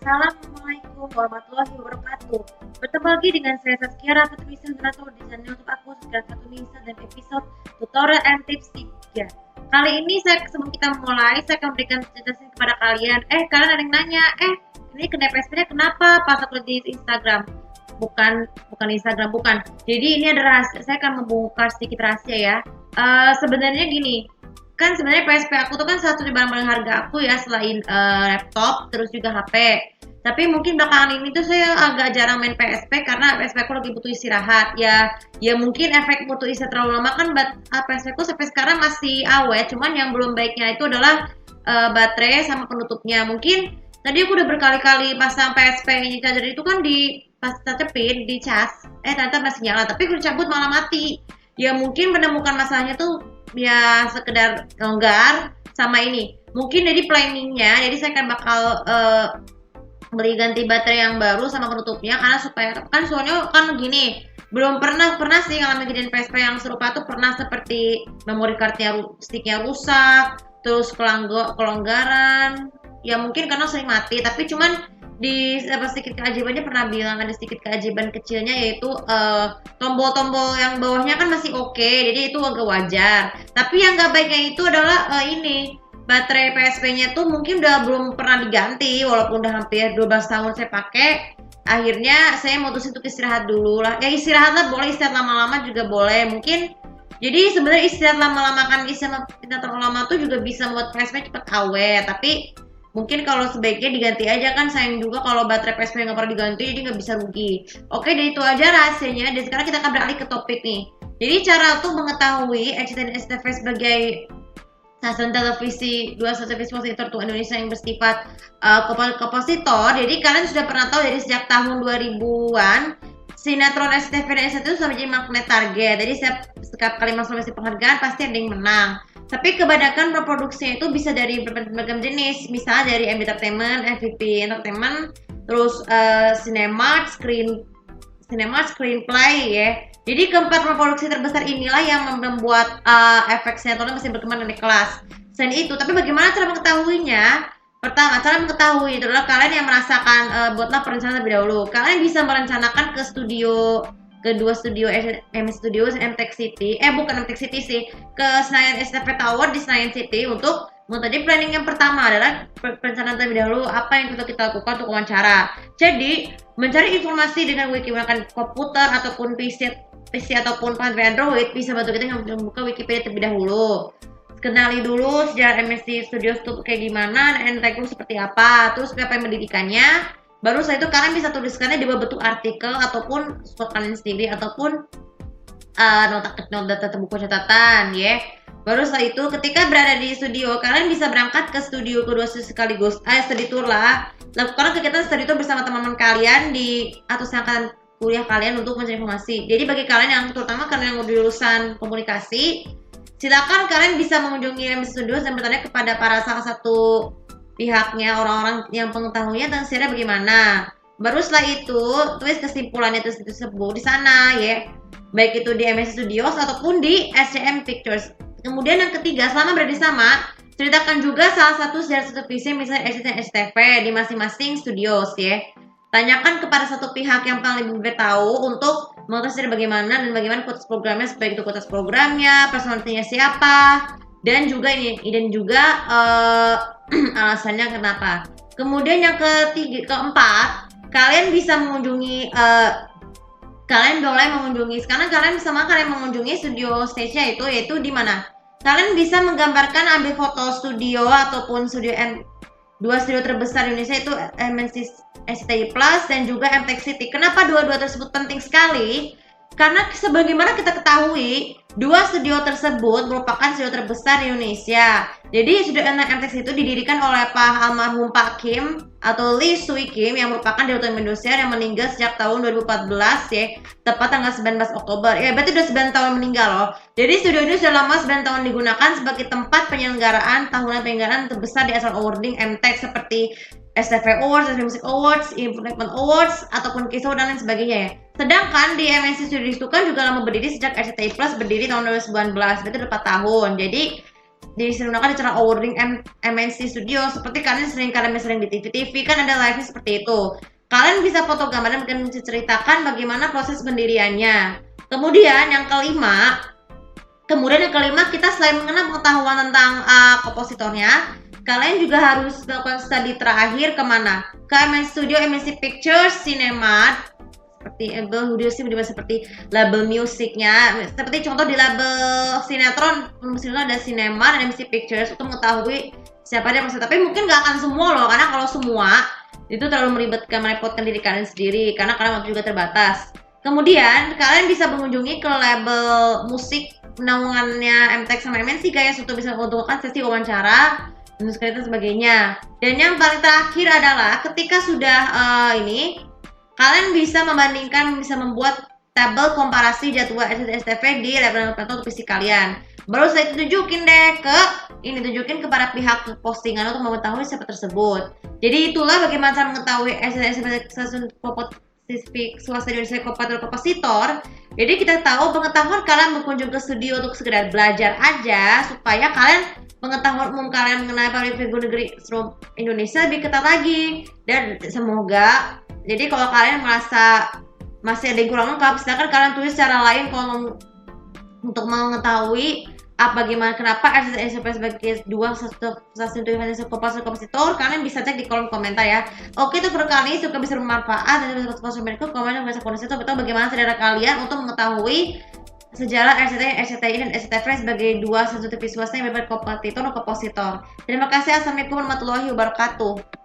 Assalamualaikum warahmatullahi wabarakatuh. Bertemu lagi dengan saya Saskia Ratu Nisa Generator di channel YouTube aku Saskia Ratu Nisa dan episode tutorial and tips 3. Kali ini sebelum kita mulai, saya akan memberikan cerita kepada kalian. Kalian ada yang nanya, ini kena PSP-nya kenapa pas aku di Instagram? Bukan Instagram, bukan. Jadi ini ada rahasia, saya akan membongkar sedikit rahasia ya. Sebenarnya gini, kan sebenarnya PSP aku tuh kan satu di barang paling harga aku ya, selain laptop terus juga HP. Tapi mungkin belakangan ini tuh saya agak jarang main PSP karena PSP aku lagi butuh istirahat ya mungkin efek butuh istirahat terlalu lama kan. PSP aku sampai sekarang masih awet, cuman yang belum baiknya itu adalah baterai sama penutupnya. Mungkin tadi aku udah berkali-kali pasang PSP ini charger itu kan pas tacepin di cas, ternyata masih nyala, tapi kalau cabut malah mati. Ya mungkin menemukan masalahnya tuh ya sekedar longgar sama ini. Mungkin jadi planningnya, jadi saya akan bakal beli ganti baterai yang baru sama penutupnya karena supaya kan soalnya kan gini, belum pernah sih ngalamin kejadian PSP yang serupa tuh. Pernah seperti memori cardnya sticknya rusak, terus kelonggaran. Ya mungkin karena sering mati, tapi cuman di sedikit keajaibannya pernah bilang ada sedikit keajaiban kecilnya, yaitu tombol-tombol yang bawahnya kan masih oke, jadi itu agak wajar. Tapi yang gak baiknya itu adalah ini baterai PSP-nya tuh mungkin udah belum pernah diganti walaupun udah hampir 12 tahun saya pakai. Akhirnya saya mutusin untuk istirahat dulu lah. Ya istirahat lah, boleh istirahat lama-lama juga boleh. Mungkin jadi sebenarnya istirahat lama-lama kan istirahat terlalu lama tuh juga bisa membuat PSP cepat awet. Tapi mungkin kalau sebaiknya diganti aja, kan sayang juga kalau baterai PSP nggak pernah diganti, jadi nggak bisa rugi. Oke, dari itu aja rahasianya. Dan sekarang kita akan beralih ke topik nih. Jadi cara untuk mengetahui RCTI dan SCTV sebagai stasiun televisi monitor tuh Indonesia yang bersifat kompositor. Jadi kalian sudah pernah tahu dari sejak tahun 2000-an sinetron SCTV dan SCTV itu sudah menjadi magnet target. Jadi setiap kali masuk penghargaan pasti ada yang menang. Tapi kebanyakan reproduksinya itu bisa dari berbagai jenis, misalnya dari MB Entertainment, MVP Entertainment, terus Cinemark, Screenplay ya. Jadi keempat reproduksi terbesar inilah yang membuat efek sinetron masih berkembang naik kelas. Selain itu, tapi bagaimana cara mengetahuinya? Pertama, cara mengetahui itu adalah kalian yang merasakan, buatlah perencanaan lebih dahulu. Kalian bisa merencanakan kedua studio MS Studios MTech City, bukan MTech City sih, ke Senayan SCTV Tower di Senayan City untuk tadi planning yang pertama adalah perencanaan terlebih dahulu apa yang kita lakukan untuk wawancara. Jadi mencari informasi dengan menggunakan komputer ataupun PC ataupun Android bisa bantu kita membuka Wikipedia terlebih dahulu. Kenali dulu sejarah MSC Studios itu kayak gimana, MTech itu seperti apa, terus apa yang pendidikannya. Baru setelah itu kalian bisa tuliskannya di bentuk artikel ataupun surat kalian sendiri ataupun nota buku catatan ya. Baru setelah itu ketika berada di studio, kalian bisa berangkat ke studio kedua sekaligus study tour lah. Lakukan kegiatan study tour bersama teman-teman kalian atau seangkatan kuliah kalian untuk mencari informasi. Jadi bagi kalian yang terutama kalian yang di lulusan komunikasi, silakan kalian bisa mengunjungi MS Studios dan bertanya kepada salah satu pihaknya, orang-orang yang pengetahuannya tentang sejarah bagaimana. Baru setelah itu tulis kesimpulannya tersebut di sana ya, baik itu di MS Studios ataupun di SCM Pictures. Kemudian yang ketiga, selama berada di sana, ceritakan juga salah satu sejarah satu visi misalnya RCTI dan SCTV di masing-masing studios ya. Tanyakan kepada satu pihak yang paling lebih tahu untuk mengetahui bagaimana dan bagaimana kualitas programnya, sebaik itu kualitas programnya, personalitinya siapa, dan juga alasannya kenapa. Kemudian yang keempat, kalian bisa mengunjungi sekarang kalian mengunjungi studio stage-nya yaitu di mana kalian bisa menggambarkan, ambil foto studio ataupun dua studio terbesar di Indonesia, itu MNC SCTI Plus dan juga MTech City. Kenapa dua-dua tersebut penting sekali? Karena sebagaimana kita ketahui, dua studio tersebut merupakan studio terbesar di Indonesia. Jadi studio MTech itu didirikan oleh almarhum Pak Kim atau Lee Sui Kim yang merupakan Direktur Indosiar yang meninggal sejak tahun 2014 ya, tepat tanggal 19 Oktober. Ya berarti udah 9 tahun meninggal loh. Jadi studio ini sudah lama 9 tahun digunakan sebagai tempat penyelenggaraan tahunan terbesar di asal awarding MTech seperti SCTV Awards, SCTV Music Awards, Improvement Awards, ataupun KISO dan lain sebagainya ya. Sedangkan di MNC Studios itu kan juga lama berdiri sejak RCTI Plus berdiri tahun 2019, berarti udah 4 tahun. Jadi digunakan cara awarding MNC Studio. Seperti kalian sering di TV-TV kan ada live seperti itu. Kalian bisa foto gambar dan mungkin menceritakan bagaimana proses pendiriannya. Kemudian yang kelima, kita selain mengenal pengetahuan tentang kompositornya, kalian juga harus melakukan studi terakhir kemana? Ke MNC Studio, MNC Pictures, Cinema, seperti seperti label musiknya, seperti contoh di label sinetron ada Cinema dan MC Pictures untuk mengetahui siapa dia maksud. Tapi mungkin gak akan semua loh, karena kalau semua itu terlalu merepotkan diri kalian sendiri, karena kalian waktu juga terbatas. Kemudian kalian bisa mengunjungi ke label musik naungannya MTech sama MNC guys untuk bisa menguntungkan sesi wawancara dan sebagainya. Dan yang paling terakhir adalah ketika sudah kalian bisa membuat tabel komparasi jadwal STV di label untuk PC kalian. Baru saya tunjukin kepada pihak postingan untuk mengetahui siapa tersebut. Jadi itulah bagaimana cara mengetahui stasiun swasta Indonesia kompositor. Jadi kita tahu pengetahuan kalian berkunjung ke studio untuk sekedar belajar aja, supaya kalian pengetahuan umum kalian mengenai public figure negeri Indonesia lebih ketat lagi. Dan semoga, jadi kalau kalian merasa masih ada yang kurang lengkap, silakan kalian tulis secara lain kalau untuk mengetahui bagaimana kenapa SSP sebagai dua stasiun TV kompositor. Kalian bisa cek di kolom komentar ya. Oke, itu per kali suka bisa bermanfaat dan konsumenku komen bahasa kondisi itu betul bagaimana saudara kalian untuk mengetahui sejarah RCTI dan SCTV sebagai dua stasiun TV swasta yang berbeda kompetitor dan kompositor. Terima kasih. Assalamualaikum warahmatullahi wabarakatuh.